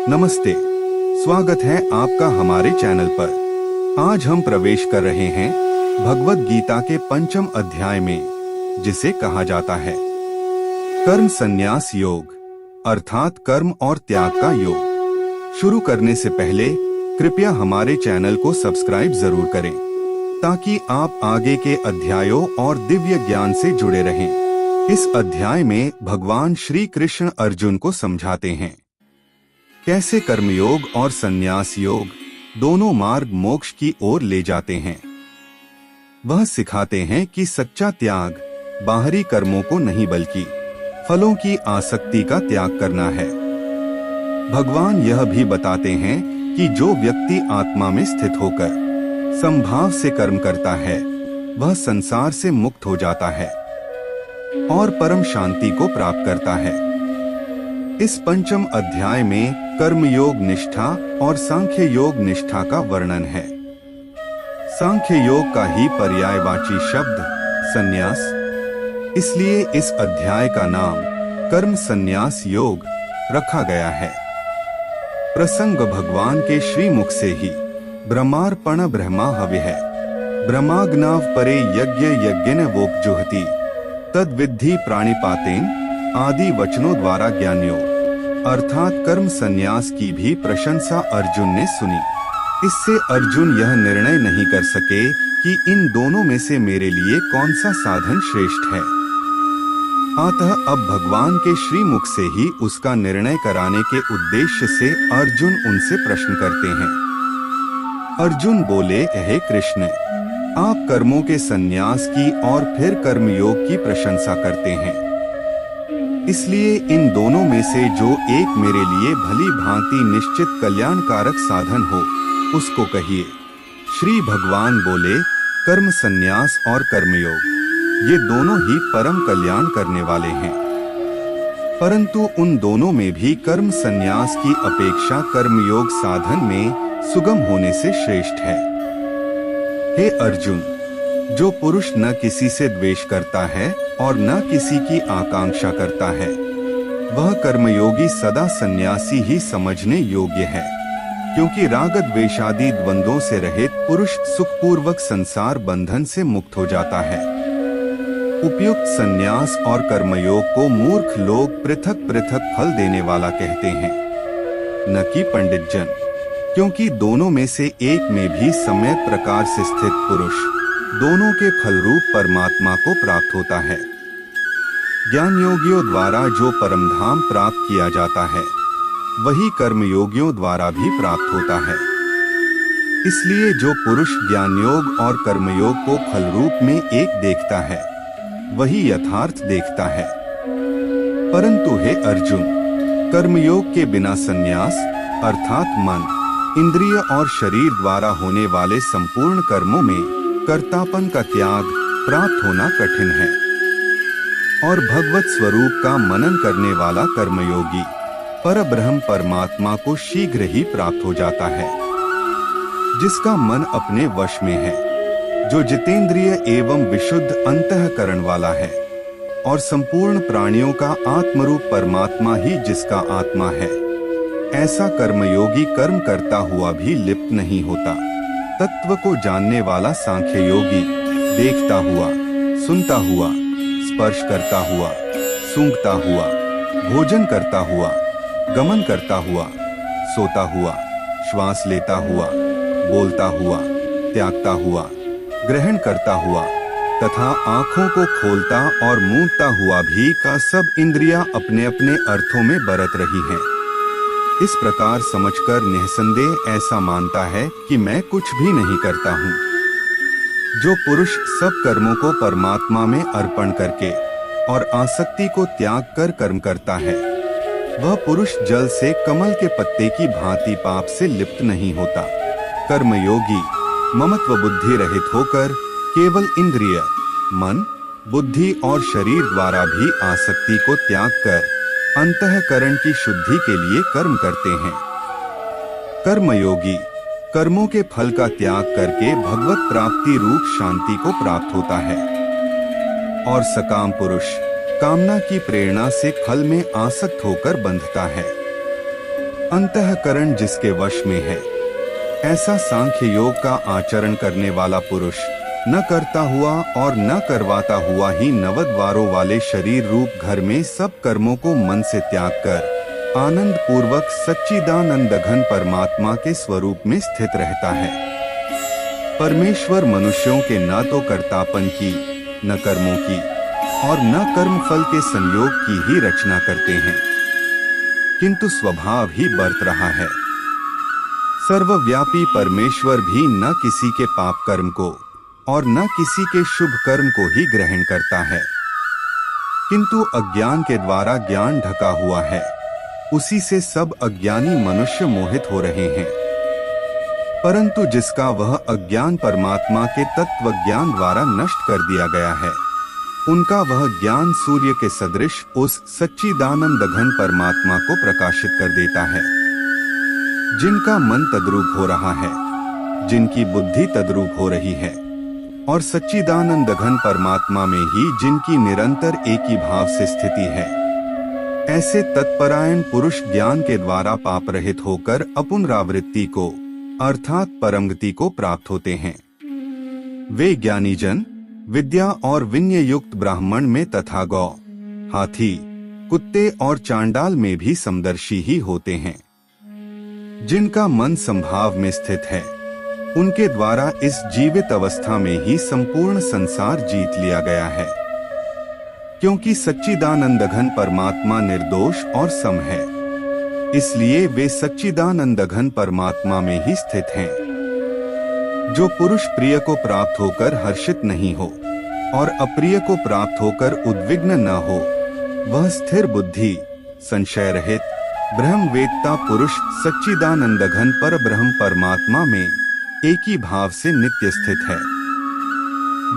नमस्ते, स्वागत है आपका हमारे चैनल पर। आज हम प्रवेश कर रहे हैं भगवत गीता के 5वें अध्याय में, जिसे कहा जाता है कर्म संन्यास योग, अर्थात कर्म और त्याग का योग। शुरू करने से पहले कृपया हमारे चैनल को सब्सक्राइब जरूर करें, ताकि आप आगे के अध्यायों और दिव्य ज्ञान से जुड़े रहें। इस अध्याय में भगवान श्री कृष्ण अर्जुन को समझाते हैं कैसे कर्मयोग और संन्यास योग दोनों मार्ग मोक्ष की ओर ले जाते हैं। वह सिखाते हैं कि सच्चा त्याग बाहरी कर्मों को नहीं बल्कि फलों की आसक्ति का त्याग करना है। भगवान यह भी बताते हैं कि जो व्यक्ति आत्मा में स्थित होकर समभाव से कर्म करता है, वह संसार से मुक्त हो जाता है और परम शांति को प्राप्त करता है। इस 5वें अध्याय में कर्मयोग निष्ठा और सांख्य योग निष्ठा का वर्णन है। सांख्य योग का ही पर्यायवाची शब्द संन्यास, इसलिए इस अध्याय का नाम कर्म संन्यास योग रखा गया है। प्रसंग भगवान के श्रीमुख से ही ब्रह्मार्पण ब्रह्मा हविः ब्रह्माग्नाव परे यज्ञ यज्ञेन वोपजुहति तद विद्धि प्राणिपातेन आदि वचनों द्वारा ज्ञानयोग, अर्थात कर्म संन्यास की भी प्रशंसा अर्जुन ने सुनी। इससे अर्जुन यह निर्णय नहीं कर सके कि इन दोनों में से मेरे लिए कौन सा साधन श्रेष्ठ है। अतः अब भगवान के श्रीमुख से ही उसका निर्णय कराने के उद्देश्य से अर्जुन उनसे प्रश्न करते हैं। अर्जुन बोले, हे कृष्ण, आप कर्मों के संन्यास की और फिर कर्मयोग की प्रशंसा करते हैं, इसलिए इन दोनों में से जो एक मेरे लिए भली भांति निश्चित कल्याणकारक साधन हो, उसको कहिए। श्री भगवान बोले, कर्म संन्यास और कर्मयोग ये दोनों ही परम कल्याण करने वाले हैं, परंतु उन दोनों में भी कर्म संन्यास की अपेक्षा कर्मयोग साधन में सुगम होने से श्रेष्ठ है। हे अर्जुन, जो पुरुष न किसी से द्वेष करता है और न किसी की आकांक्षा करता है, वह कर्मयोगी सदा सन्यासी ही समझने योग्य है, क्योंकि राग द्वेषादि द्वंद्वों से रहित पुरुष सुखपूर्वक संसार बंधन से मुक्त हो जाता है। उपयुक्त संन्यास और कर्मयोग को मूर्ख लोग पृथक पृथक फल देने वाला कहते हैं, न कि पंडित जन, क्योंकि दोनों में से एक में भी सम्यक प्रकार से स्थित पुरुष दोनों के फलरूप परमात्मा को प्राप्त होता है। ज्ञान योगियों द्वारा जो परमधाम प्राप्त किया जाता है, वही कर्मयोगियों द्वारा भी प्राप्त होता है। इसलिए जो पुरुष ज्ञान योग और कर्मयोग को फलरूप में एक देखता है, वही यथार्थ देखता है। परंतु हे अर्जुन, कर्मयोग के बिना संन्यास अर्थात मन, इंद्रिय और शरीर द्वारा होने वाले संपूर्ण कर्मों में कर्तापन का त्याग प्राप्त होना कठिन है, और भगवत स्वरूप का मनन करने वाला कर्मयोगी परब्रह्म परमात्मा को शीघ्र ही प्राप्त हो जाता है। जिसका मन अपने वश में है, जो जितेंद्रिय एवं विशुद्ध अंतःकरण वाला है, और संपूर्ण प्राणियों का आत्मरूप परमात्मा ही जिसका आत्मा है, ऐसा कर्मयोगी कर्म करता हुआ भी लिप्त नहीं होता। तत्व को जानने वाला सांख्य योगी देखता हुआ, सुनता हुआ, स्पर्श करता हुआ, सूंघता हुआ, भोजन करता हुआ, गमन करता हुआ, सोता हुआ, श्वास लेता हुआ, बोलता हुआ, त्यागता हुआ, ग्रहण करता हुआ तथा आँखों को खोलता और मूंदता हुआ भी का सब इंद्रियां अपने अपने अर्थों में बरत रही हैं। इस प्रकार समझकर निःसंदेह ऐसा मानता है कि मैं कुछ भी नहीं करता हूँ। जो पुरुष सब कर्मों को परमात्मा में अर्पण करके और आसक्ति को त्याग कर कर्म करता है, वह पुरुष जल से कमल के पत्ते की भांति पाप से लिप्त नहीं होता। कर्मयोगी ममत्व बुद्धि रहित होकर केवल इंद्रिय, मन, बुद्धि और शरीर द्वारा भी आसक्ति को त्याग कर अंतःकरण की शुद्धि के लिए कर्म करते हैं। कर्मयोगी कर्मों के फल का त्याग करके भगवत प्राप्ति रूप शांति को प्राप्त होता है, और सकाम पुरुष कामना की प्रेरणा से फल में आसक्त होकर बंधता है। अंतःकरण जिसके वश में है, ऐसा सांख्य योग का आचरण करने वाला पुरुष न करता हुआ और न करवाता हुआ ही नवद्वारों वाले शरीर रूप घर में सब कर्मों को मन से त्याग कर आनंद पूर्वक सच्चिदानंद घन परमात्मा के स्वरूप में स्थित रहता है। परमेश्वर मनुष्यों के न तो कर्तापन की, न कर्मों की और न कर्म फल के संयोग की ही रचना करते हैं, किंतु स्वभाव ही बरत रहा है। सर्वव्यापी परमेश्वर भी न किसी के पाप कर्म को और न किसी के शुभ कर्म को ही ग्रहण करता है, किंतु अज्ञान के द्वारा ज्ञान ढका हुआ है, उसी से सब अज्ञानी मनुष्य मोहित हो रहे हैं। परंतु जिसका वह अज्ञान परमात्मा के तत्व ज्ञान द्वारा नष्ट कर दिया गया है, उनका वह ज्ञान सूर्य के सदृश उस सच्चिदानंद घन परमात्मा को प्रकाशित कर देता है। जिनका मन तद्रूप हो रहा है, जिनकी बुद्धि तद्रूप हो रही है और सच्चिदानंद घन परमात्मा में ही जिनकी निरंतर एक ही भाव से स्थिति है, ऐसे तत्परायण पुरुष ज्ञान के द्वारा पाप रहित होकर अपुनरावृत्ति को अर्थात परमगति को प्राप्त होते हैं। वे ज्ञानी जन विद्या और विनय युक्त ब्राह्मण में तथा गौ, हाथी, कुत्ते और चांडाल में भी समदर्शी ही होते हैं। जिनका मन संभाव में स्थित है, उनके द्वारा इस जीवित अवस्था में ही संपूर्ण संसार जीत लिया गया है, क्योंकि सच्चिदानंद घन परमात्मा निर्दोष और सम है, इसलिए वे सच्चिदानंद घन परमात्मा में ही स्थित हैं। जो पुरुष प्रिय को प्राप्त होकर हर्षित नहीं हो और अप्रिय को प्राप्त होकर उद्विग्न न हो, वह स्थिर बुद्धि, संशय रहित ब्रह्मवेत्ता पुरुष सच्चिदानंद घन पर ब्रह्म परमात्मा में एक ही भाव से नित्य स्थित है।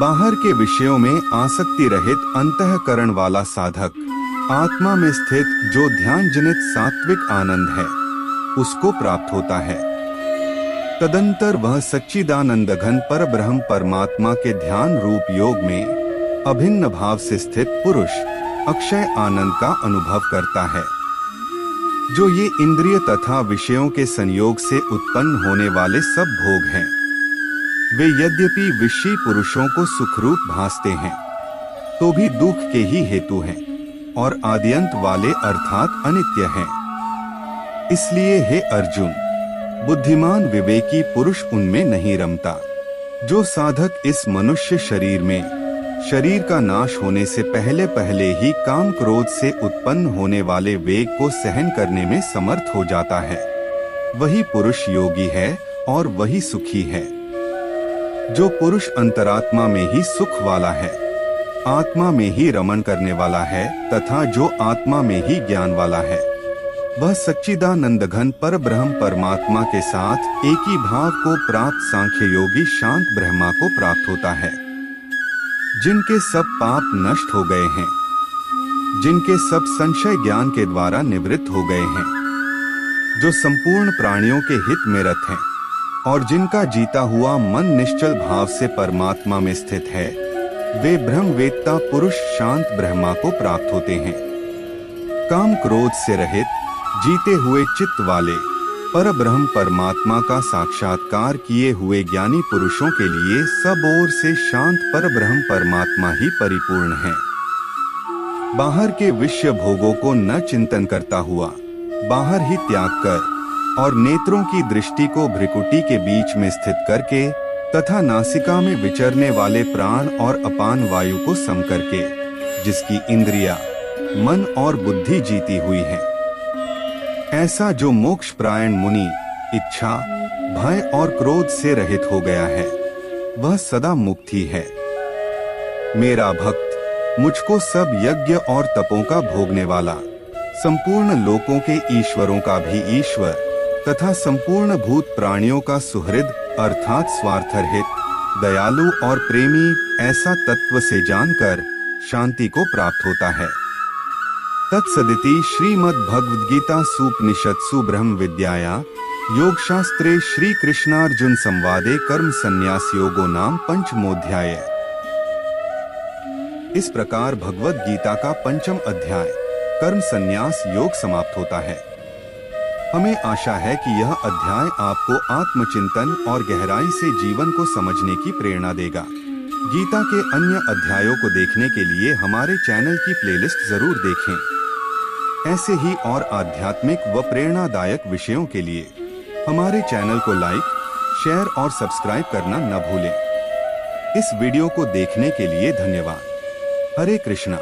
बाहर के विषयों में आसक्ति रहित अंतःकरण वाला साधक आत्मा में स्थित जो ध्यान जनित सात्विक आनंद है, उसको प्राप्त होता है। तदंतर वह सच्चिदानंद घन पर ब्रह्म परमात्मा के ध्यान रूप योग में अभिन्न भाव से स्थित पुरुष अक्षय आनंद का अनुभव करता है। जो ये इंद्रिय तथा विषयों के संयोग से उत्पन्न होने वाले सब भोग हैं, वे यद्यपि विषयी पुरुषों को सुखरूप भासते हैं, तो भी दुख के ही हेतु हैं और आद्यंत वाले अर्थात अनित्य हैं। इसलिए हे अर्जुन, बुद्धिमान विवेकी पुरुष उनमें नहीं रमता। जो साधक इस मनुष्य शरीर में शरीर का नाश होने से पहले पहले ही काम क्रोध से उत्पन्न होने वाले वेग को सहन करने में समर्थ हो जाता है, वही पुरुष योगी है और वही सुखी है। जो पुरुष अंतरात्मा में ही सुख वाला है, आत्मा में ही रमण करने वाला है तथा जो आत्मा में ही ज्ञान वाला है, वह सच्चिदानंद घन पर ब्रह्म परमात्मा के साथ एक ही भाव को प्राप्त सांख्य योगी शांत ब्रह्मा को प्राप्त होता है। जिनके सब पाप नष्ट हो गए हैं, जिनके सब संशय ज्ञान के द्वारा निवृत्त हो गए हैं, जो संपूर्ण प्राणियों के हित में रत हैं और जिनका जीता हुआ मन निश्चल भाव से परमात्मा में स्थित है, वे ब्रह्मवेत्ता पुरुष शांत ब्रह्मा को प्राप्त होते हैं। काम क्रोध से रहित जीते हुए चित्त वाले पर ब्रह्म परमात्मा का साक्षात्कार किए हुए ज्ञानी पुरुषों के लिए सब ओर से शांत पर ब्रह्म परमात्मा ही परिपूर्ण है। बाहर के विषय भोगों को न चिंतन करता हुआ बाहर ही त्याग कर और नेत्रों की दृष्टि को भ्रिकुटी के बीच में स्थित करके तथा नासिका में विचरने वाले प्राण और अपान वायु को सम करके, जिसकी इंद्रिया, मन और बुद्धि जीती हुई है, ऐसा जो मोक्ष प्रायण मुनि इच्छा, भय और क्रोध से रहित हो गया है, वह सदा मुक्त ही है। मेरा भक्त मुझको सब यज्ञ और तपों का भोगने वाला, संपूर्ण लोकों के ईश्वरों का भी ईश्वर तथा संपूर्ण भूत प्राणियों का सुहृद अर्थात स्वार्थरहित, दयालु और प्रेमी ऐसा तत्व से जानकर शांति को प्राप्त होता है। तत्सदिति श्रीमद्भगवद्गीता सूपनिषत्सु ब्रह्म विद्याया योगशास्त्रे श्री कृष्णार्जुन संवादे कर्म संन्यास योगो नाम पंचमोध्याय। इस प्रकार भगवद गीता का पंचम अध्याय कर्म संन्यास योग समाप्त होता है। हमें आशा है कि यह अध्याय आपको आत्मचिंतन और गहराई से जीवन को समझने की प्रेरणा देगा। गीता के अन्य अध्यायों को देखने के लिए हमारे चैनल की प्लेलिस्ट जरूर देखें। ऐसे ही और आध्यात्मिक व प्रेरणादायक विषयों के लिए हमारे चैनल को लाइक, शेयर और सब्सक्राइब करना न भूलें। इस वीडियो को देखने के लिए धन्यवाद। हरे कृष्णा।